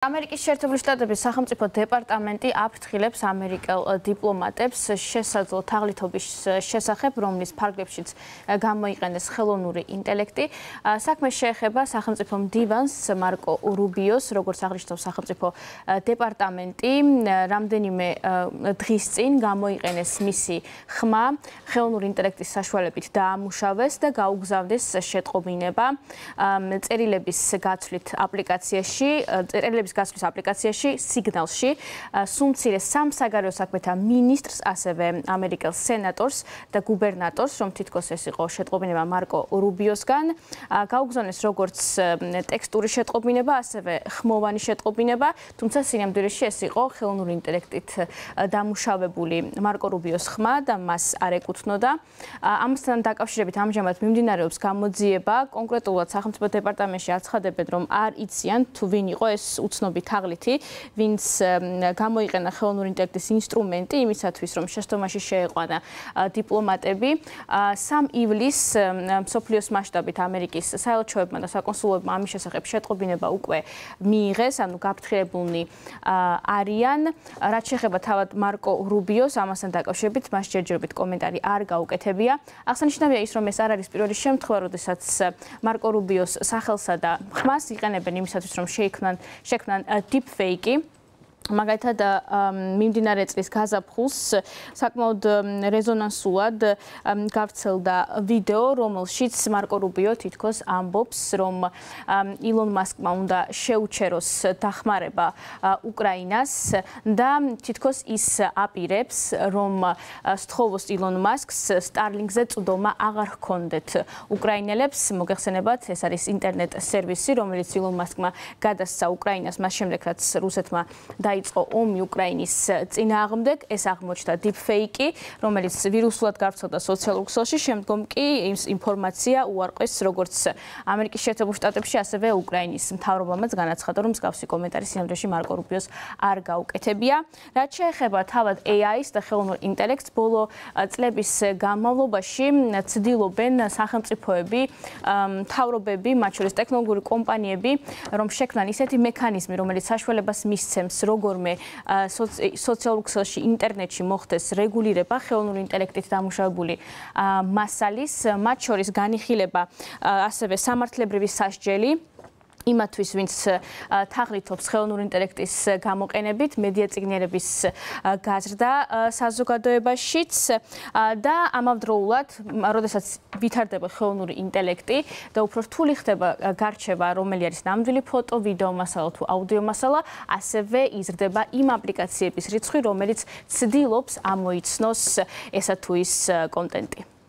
ამერიკის შეერთებული შტატების სახელმწიფო დეპარტამენტი აფრთხილებს ამერიკელ დიპლომატებს შესაძლო თაღლითობის შესახებ, რომლის ფარგლებშიც გამოიყენეს ხელოვნური ინტელექტი. საქმე შეეხება სახელმწიფო მდივანს მარკო რუბიოს, როგორც აღნიშნავს სახელმწიფო დეპარტამენტი, რამდენიმე დღის წინ გამოიყენეს მისი ხმა ხელოვნური ინტელექტის საშუალებით დაამუშავეს და გაუგზავნეს შეტყობინება წერილების გაცვლით აპლიკაციაში სიგნალში სუმცირე სამსაგარეო საქმეთა მინისტრს, ასევე ამერიკელ სენატორს და გუბერნატორს, რომ თითქოს ეს იყო შეტყობინება მარკო რუბიოსგან, გაუგზავნეს როგორც ტექსტური შეტყობინება, ასევე ხმოვანი შეტყობინება, თუმცა სინამდვილეში ეს იყო ხელოვნური ინტელექტით დამუშავებული მარკო რუბიოს ხმა და მას არ ეკუთვნოდა. ამასთან დაკავშირებით ამჟამად მიმდინარეობს გამოძიება, კონკრეტულად სახელმწიფო დეპარტამენტში აცხადებენ, რომ არ იციან თუ ვინ იყო ეს უცნობი თაღლითი, ვინც გამოიყენა ხელოვნური ინტელექტის ინსტრუმენტი იმისათვის, რომ შეცდომაში შეეყვანა დიპლომატები. 3 ივლისს მსოფლიოს მასშტაბით ამერიკის საელჩოებმა და საკონსულოებმა ამის შესახებ შეტყობინება უკვე მიიღეს, ანუ გაფრთხილებულნი არიან. რაც შეეხება თავად მარკო რუბიოს, ამასთან დაკავშირებით მას ჯერჯერობით კომენტარი არ გაუკეთებია. აღსანიშნავია ის, რომ ეს არ არის პირველი შემთხვევა, როდესაც მარკო რუბიოს სახელსა და ხმას იყენებენ იმისათვის, რომ შექმნან deepfake-ი. მაგალითად, მიმდინარე წლის გაზაფხულს საკმაოდ რეზონანსულად გავრცელდა ვიდეო, რომელშიც მარკო რუბიო თითქოს ამბობს, რომ ილონ მასკმა უნდა შეუჩეროს დახმარება უკრაინას და თითქოს ის აპირებს, რომ სთხოვოს ილონ მასკს Starlink-ზე წვდომა აღარ ჰქონდეთ უკრაინელებს. მოგეხსენებათ, ეს არის ინტერნეტ სერვისი, რომელიც ილონ მასკმა გადასცა უკრაინას მას შემდეგ, რაც რუსეთმა დაიწყო ომი უკრაინის წინააღმდეგ. ეს აღმოჩნდა deepfake-ი, რომელიც ვირუსულად გავრცელდა სოციალურ ქსელში, შემდგომ კი ის ინფორმაცია უარყვეს როგორც ამერიკის შეერთებულ შტატებში, ასევე უკრაინის მთავრობამაც განაცხადა, რომ მსგავსი კომენტარი სინამდვილეში მარკო რუბიოს არ გაუკეთებია. რაც შეეხება თავად AI-ს და ხელოვნურ ინტელექტს, ბოლო წლების განმავლობაში ცდილობენ სახელმწიფოები, მთავრობები, მათ შორის ტექნოლოგიური კომპანიები, რომ შექმნან ისეთი მექანიზმი, რომელიც საშუალებას მისცემს როგორმე სოციალურ ქსელში, ინტერნეტში მოხდეს რეგულირება ხელოვნური ინტელექტით დამუშავებული მასალის, მათ შორის განიხილება ასევე სამართლებრივი სასჯელი იმათვის, ვინც თაღლითობს ხელოვნური ინტელექტის გამოყენებით, მედია წიგნიერების გაზრდა საზოგადოებაშიც და ამავდროულად, როდესაც ვითარდება ხელოვნური ინტელექტი და უფრო რთული ხდება გარჩევა, რომელი არის ნამდვილი ფოტო, ვიდეო მასალა თუ აუდიო მასალა, ასევე იზრდება იმ აპლიკაციების რიცხვი, რომელიც ცდილობს ამოიცნოს ესა თუ ის კონტენტი.